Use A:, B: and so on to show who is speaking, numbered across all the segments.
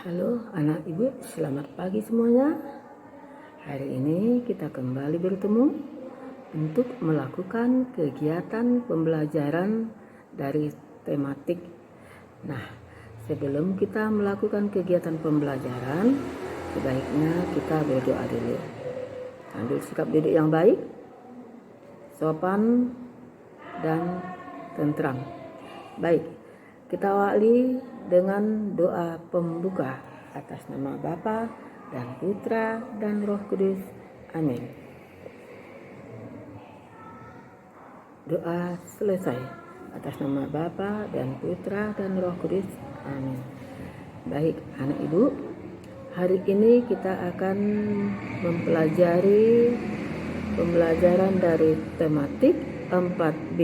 A: Halo anak ibu, selamat pagi semuanya. Hari ini kita kembali bertemu untuk melakukan kegiatan pembelajaran dari tematik. Nah, sebelum kita melakukan kegiatan pembelajaran, sebaiknya kita berdoa dulu. Ambil sikap duduk yang baik, sopan, dan tentram. Baik, kita awali dengan doa pembuka atas nama Bapa dan Putra dan Roh Kudus. Amin. Doa selesai. Atas nama Bapa dan Putra dan Roh Kudus. Amin. Baik, anak ibu, hari ini kita akan mempelajari pembelajaran dari tematik 4B,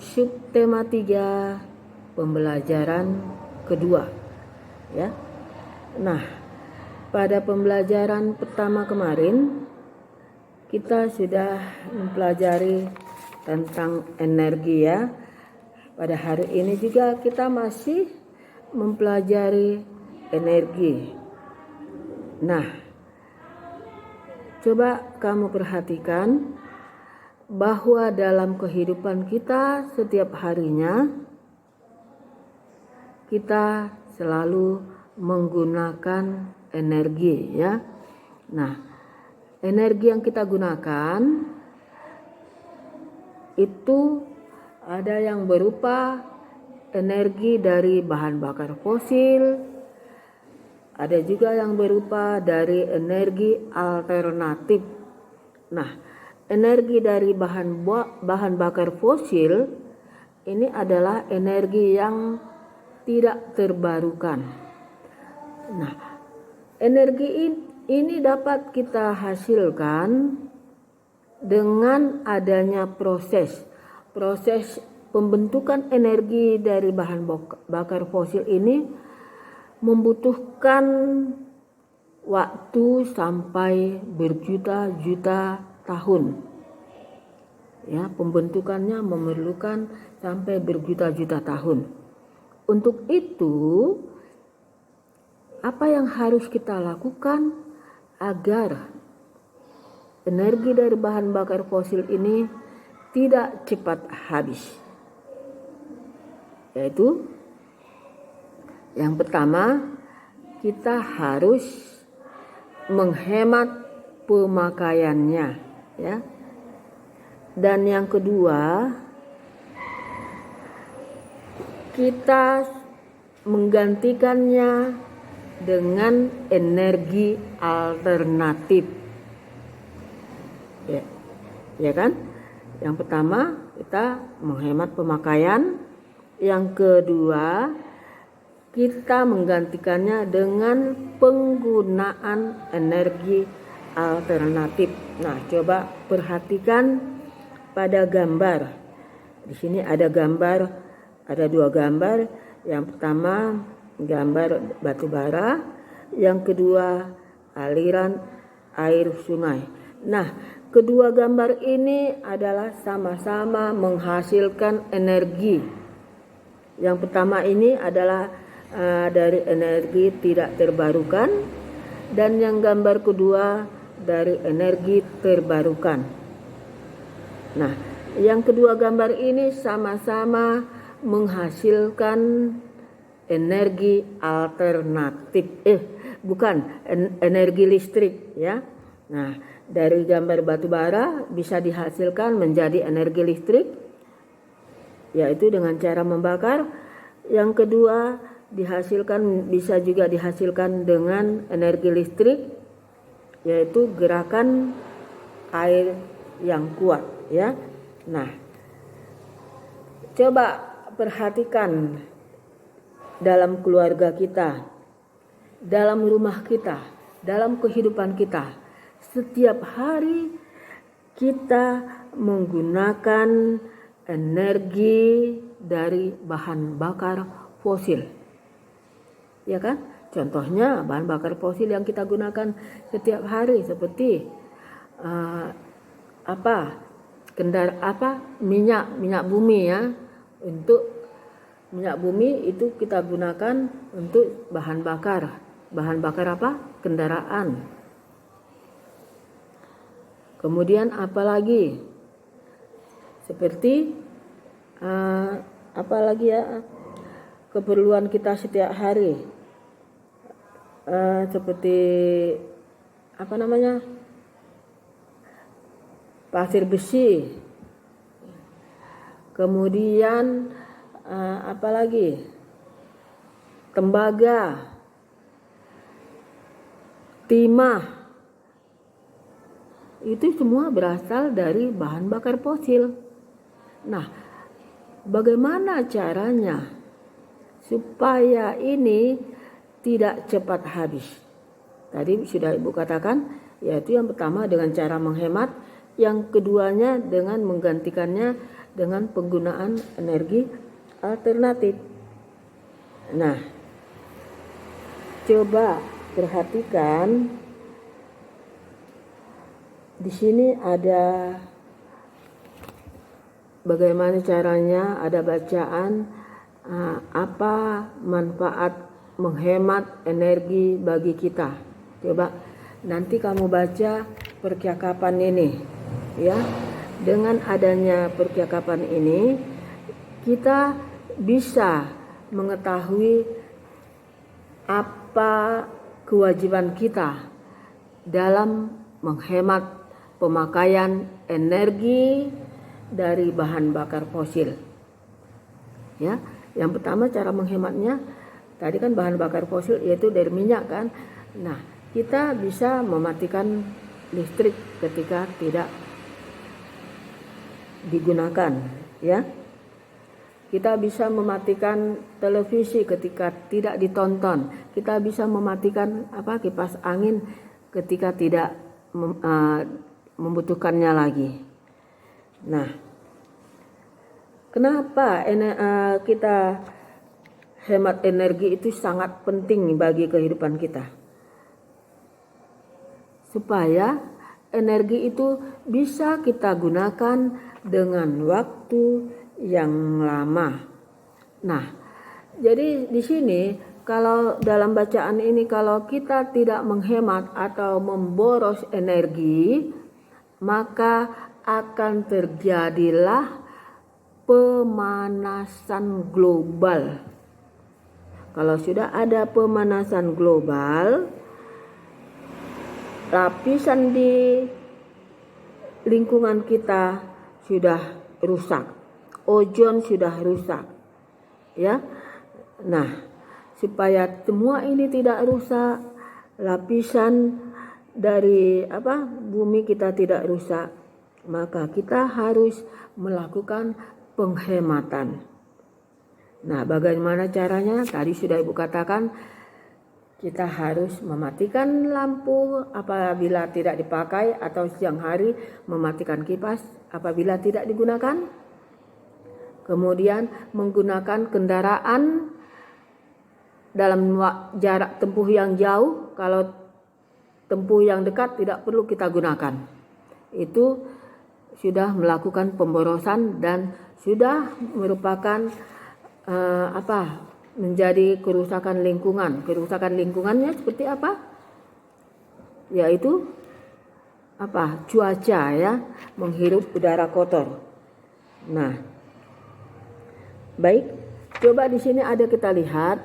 A: subtema 3, pembelajaran kedua, ya. Nah, pada pembelajaran pertama kemarin kita sudah mempelajari tentang energi, ya. Pada hari ini juga kita masih mempelajari energi. Nah, coba kamu perhatikan bahwa dalam kehidupan kita setiap harinya kita selalu menggunakan energi, ya. Nah, energi yang kita gunakan itu ada yang berupa energi dari bahan bakar fosil, ada juga yang berupa dari energi alternatif. Nah, energi dari bahan bakar fosil ini adalah energi yang tidak terbarukan. Nah, energi ini dapat kita hasilkan dengan adanya proses pembentukan energi dari bahan bakar fosil ini membutuhkan waktu sampai berjuta-juta tahun. Ya, pembentukannya memerlukan sampai berjuta-juta tahun. Untuk itu, apa yang harus kita lakukan agar energi dari bahan bakar fosil ini tidak cepat habis? Yaitu, yang pertama, kita harus menghemat pemakaiannya, ya. Dan yang kedua, kita menggantikannya dengan energi alternatif, ya kan? Yang pertama, kita menghemat pemakaian. Yang kedua, kita menggantikannya dengan penggunaan energi alternatif. Nah, coba perhatikan pada gambar. Di sini ada dua gambar. Yang pertama gambar batu bara, yang kedua aliran air sungai. Nah, kedua gambar ini adalah sama-sama menghasilkan energi. Yang pertama ini adalah dari energi tidak terbarukan, dan yang gambar kedua dari energi terbarukan. Nah, yang kedua gambar ini sama-sama menghasilkan energi alternatif, energi listrik, ya. Nah, dari gambar batu bara bisa dihasilkan menjadi energi listrik, yaitu dengan cara membakar. Yang kedua bisa juga dihasilkan dengan energi listrik, yaitu gerakan air yang kuat, ya. Nah, coba perhatikan dalam keluarga kita, dalam rumah kita, dalam kehidupan kita. Setiap hari kita menggunakan energi dari bahan bakar fosil, ya kan? Contohnya bahan bakar fosil yang kita gunakan setiap hari seperti minyak bumi, ya, untuk Minyak bumi itu kita gunakan untuk bahan bakar. Bahan bakar apa? Kendaraan. Kemudian apa lagi? Seperti apa lagi ya? Keperluan kita setiap hari. Seperti apa namanya? Pasir besi. Kemudian apa lagi? Tembaga, timah. Itu semua berasal dari bahan bakar fosil. Nah, bagaimana caranya supaya ini tidak cepat habis? Tadi sudah Ibu katakan, yaitu yang pertama dengan cara menghemat, yang keduanya dengan menggantikannya dengan penggunaan energi alternatif. Nah, coba perhatikan di sini ada bagaimana caranya, ada bacaan apa manfaat menghemat energi bagi kita. Coba nanti kamu baca percakapan ini ya. Dengan adanya percakapan ini kita bisa mengetahui apa kewajiban kita dalam menghemat pemakaian energi dari bahan bakar fosil. Ya, yang pertama cara menghematnya tadi kan bahan bakar fosil yaitu dari minyak kan. Nah, kita bisa mematikan listrik ketika tidak digunakan, ya. Kita bisa mematikan televisi ketika tidak ditonton. Kita bisa mematikan kipas angin ketika tidak membutuhkannya lagi. Nah, kenapa kita hemat energi itu sangat penting bagi kehidupan kita? Supaya energi itu bisa kita gunakan dengan waktu yang lama. Nah, jadi di sini kalau dalam bacaan ini kalau kita tidak menghemat atau memboros energi, maka akan terjadilah pemanasan global. Kalau sudah ada pemanasan global, lapisan di lingkungan kita sudah rusak, ozon sudah rusak, ya. Nah, supaya semua ini tidak rusak, lapisan dari bumi kita tidak rusak, maka kita harus melakukan penghematan. Nah, bagaimana caranya? Tadi sudah Ibu katakan, kita harus mematikan lampu apabila tidak dipakai atau siang hari mematikan kipas apabila tidak digunakan. Kemudian menggunakan kendaraan dalam jarak tempuh yang jauh. Kalau tempuh yang dekat tidak perlu kita gunakan. Itu sudah melakukan pemborosan dan sudah merupakan menjadi kerusakan lingkungan. Kerusakan lingkungannya seperti apa? Yaitu cuaca, ya, menghirup udara kotor. Nah, baik, coba di sini ada kita lihat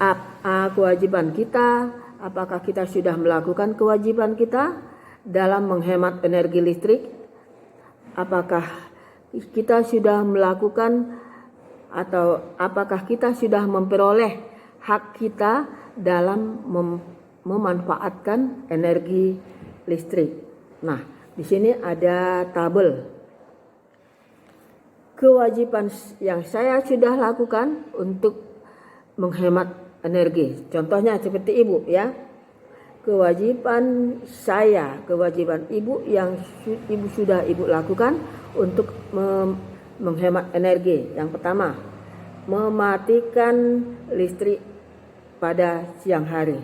A: apa kewajiban kita. Apakah kita sudah melakukan kewajiban kita dalam menghemat energi listrik? Apakah kita sudah melakukan atau apakah kita sudah memperoleh hak kita dalam memanfaatkan energi listrik? Nah, di sini ada tabel kewajiban yang saya sudah lakukan untuk menghemat energi. Contohnya seperti Ibu, ya. Kewajiban saya, kewajiban Ibu yang Ibu lakukan untuk menghemat energi. Yang pertama, mematikan listrik pada siang hari,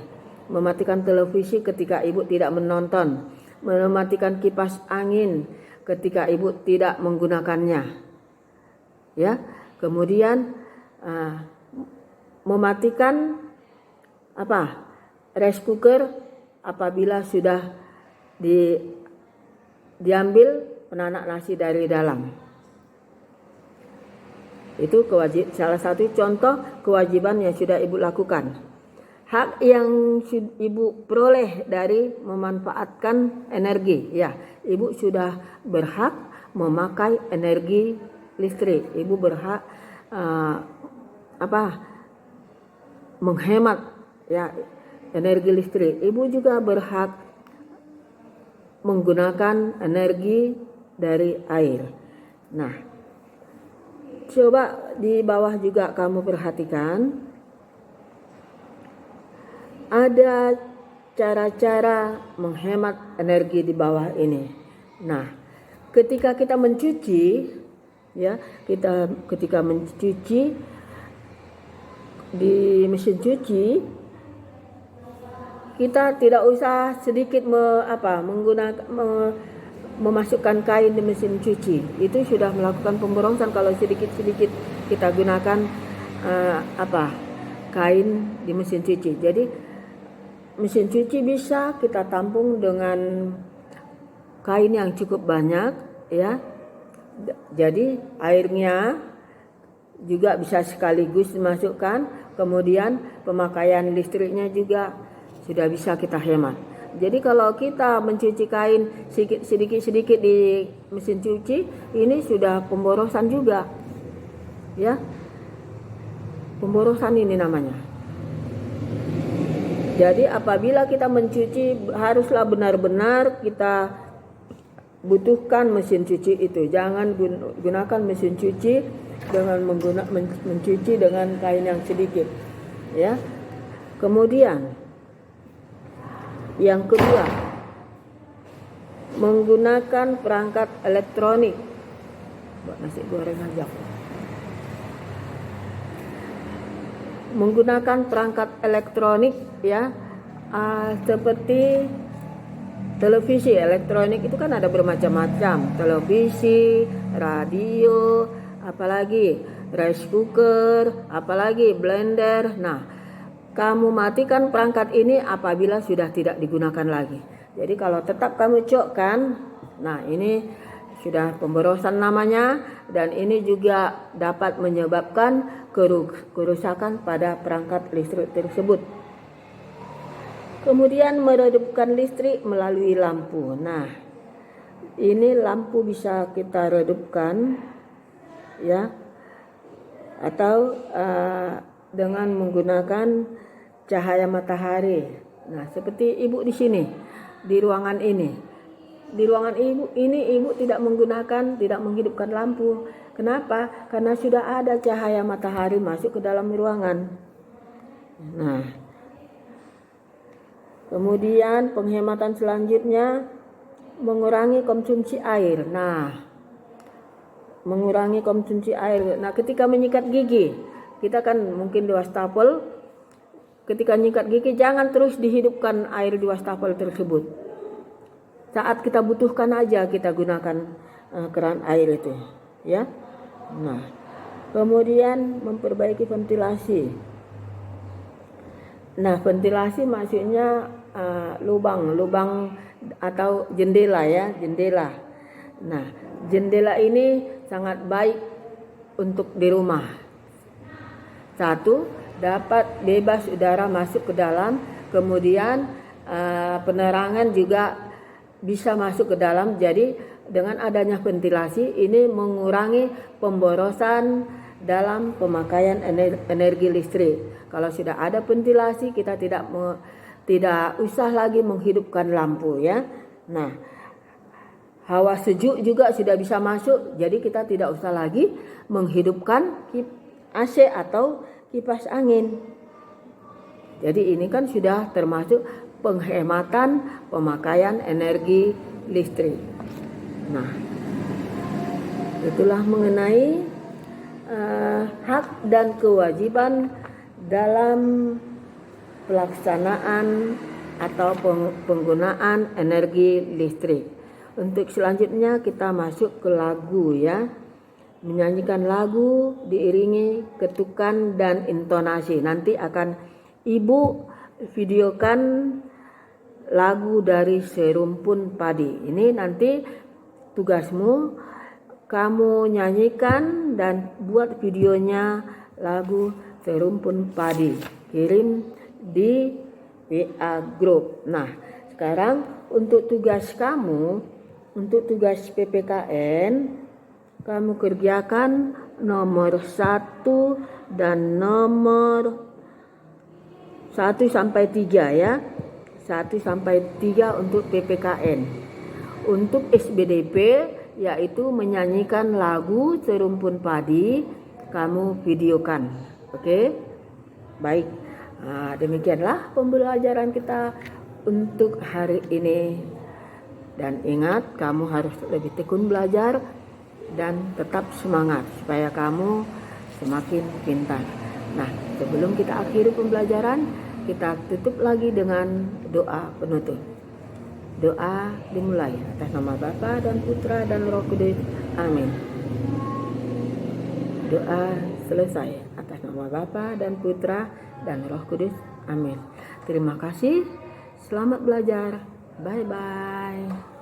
A: mematikan televisi ketika Ibu tidak menonton, mematikan kipas angin ketika Ibu tidak menggunakannya. ya. Kemudian mematikan rice cooker apabila sudah diambil penanak nasi dari dalam. Itu salah satu contoh kewajiban yang sudah ibu lakukan. Hak yang ibu peroleh dari memanfaatkan energi, ya, ibu sudah berhak memakai energi listrik. Ibu berhak menghemat, ya, energi listrik. Ibu juga berhak menggunakan energi dari air. Nah, coba di bawah juga kamu perhatikan, ada cara-cara menghemat energi di bawah ini. Nah, ketika kita mencuci, ya, ketika mencuci di mesin cuci, kita tidak usah sedikit memasukkan kain di mesin cuci. Itu sudah melakukan pemborosan kalau sedikit-sedikit kita gunakan kain di mesin cuci. Jadi mesin cuci bisa kita tampung dengan kain yang cukup banyak, ya. Jadi airnya juga bisa sekaligus dimasukkan, kemudian pemakaian listriknya juga sudah bisa kita hemat. Jadi kalau kita mencuci kain sedikit-sedikit di mesin cuci, ini sudah pemborosan juga, ya. Pemborosan ini namanya. Jadi apabila kita mencuci, haruslah benar-benar kita butuhkan mesin cuci itu. Jangan gunakan mesin cuci dengan mencuci dengan kain yang sedikit, ya. Kemudian yang kedua, menggunakan perangkat elektronik. Buat nasi goreng aja. Menggunakan perangkat elektronik, ya, seperti televisi elektronik itu kan ada bermacam-macam. Televisi, radio, apalagi rice cooker, apalagi blender. Nah, kamu matikan perangkat ini apabila sudah tidak digunakan lagi. Jadi kalau tetap kamu cokkan, nah ini sudah pemborosan namanya, dan ini juga dapat menyebabkan kerusakan pada perangkat listrik tersebut. Kemudian meredupkan listrik melalui lampu. Nah, ini lampu bisa kita redupkan, ya, atau dengan menggunakan cahaya matahari. Nah, seperti ibu di sini, di ruangan ini. Di ruangan ibu tidak menghidupkan lampu. Kenapa? Karena sudah ada cahaya matahari masuk ke dalam ruangan. Nah, kemudian penghematan selanjutnya, mengurangi konsumsi air. Nah, mengurangi konsumsi air. Nah, ketika menyikat gigi, kita kan mungkin di wastafel, ketika nyikat gigi jangan terus dihidupkan air di wastafel tersebut. Saat kita butuhkan aja kita gunakan keran air itu, ya. Nah, kemudian memperbaiki ventilasi. Nah, ventilasi maksudnya lubang atau jendela, ya, jendela. Nah, jendela ini sangat baik untuk di rumah. Satu, dapat bebas udara masuk ke dalam, kemudian penerangan juga bisa masuk ke dalam. Jadi dengan adanya ventilasi ini mengurangi pemborosan dalam pemakaian energi listrik. Kalau sudah ada ventilasi, kita tidak usah lagi menghidupkan lampu, ya. Nah, hawa sejuk juga sudah bisa masuk, jadi kita tidak usah lagi menghidupkan AC atau kipas angin. Jadi ini kan sudah termasuk penghematan pemakaian energi listrik. Nah, itulah mengenai hak dan kewajiban dalam pelaksanaan atau penggunaan energi listrik. Untuk selanjutnya kita masuk ke lagu, ya. menyanyikan lagu diiringi ketukan dan intonasi. Nanti akan Ibu videokan lagu dari Serumpun Padi. Ini nanti tugasmu, kamu nyanyikan dan buat videonya lagu Serumpun Padi. Kirim di WA Group. Nah, sekarang untuk tugas kamu, untuk tugas PPKN, kamu kerjakan nomor 1 dan nomor 1 sampai 3 ya. 1 sampai 3 untuk PPKN. Untuk SBDP yaitu menyanyikan lagu Serumpun Padi, kamu videokan. Oke? Baik. Nah, demikianlah pembelajaran kita untuk hari ini. Dan ingat, kamu harus lebih tekun belajar dan tetap semangat supaya kamu semakin pintar. Nah, sebelum kita akhiri pembelajaran, kita tutup lagi dengan doa penutup. Doa dimulai atas nama Bapa dan Putra dan Roh Kudus. Amin. Doa selesai atas nama Bapa dan Putra dan Roh Kudus. Amin. Terima kasih. Selamat belajar. Bye-bye.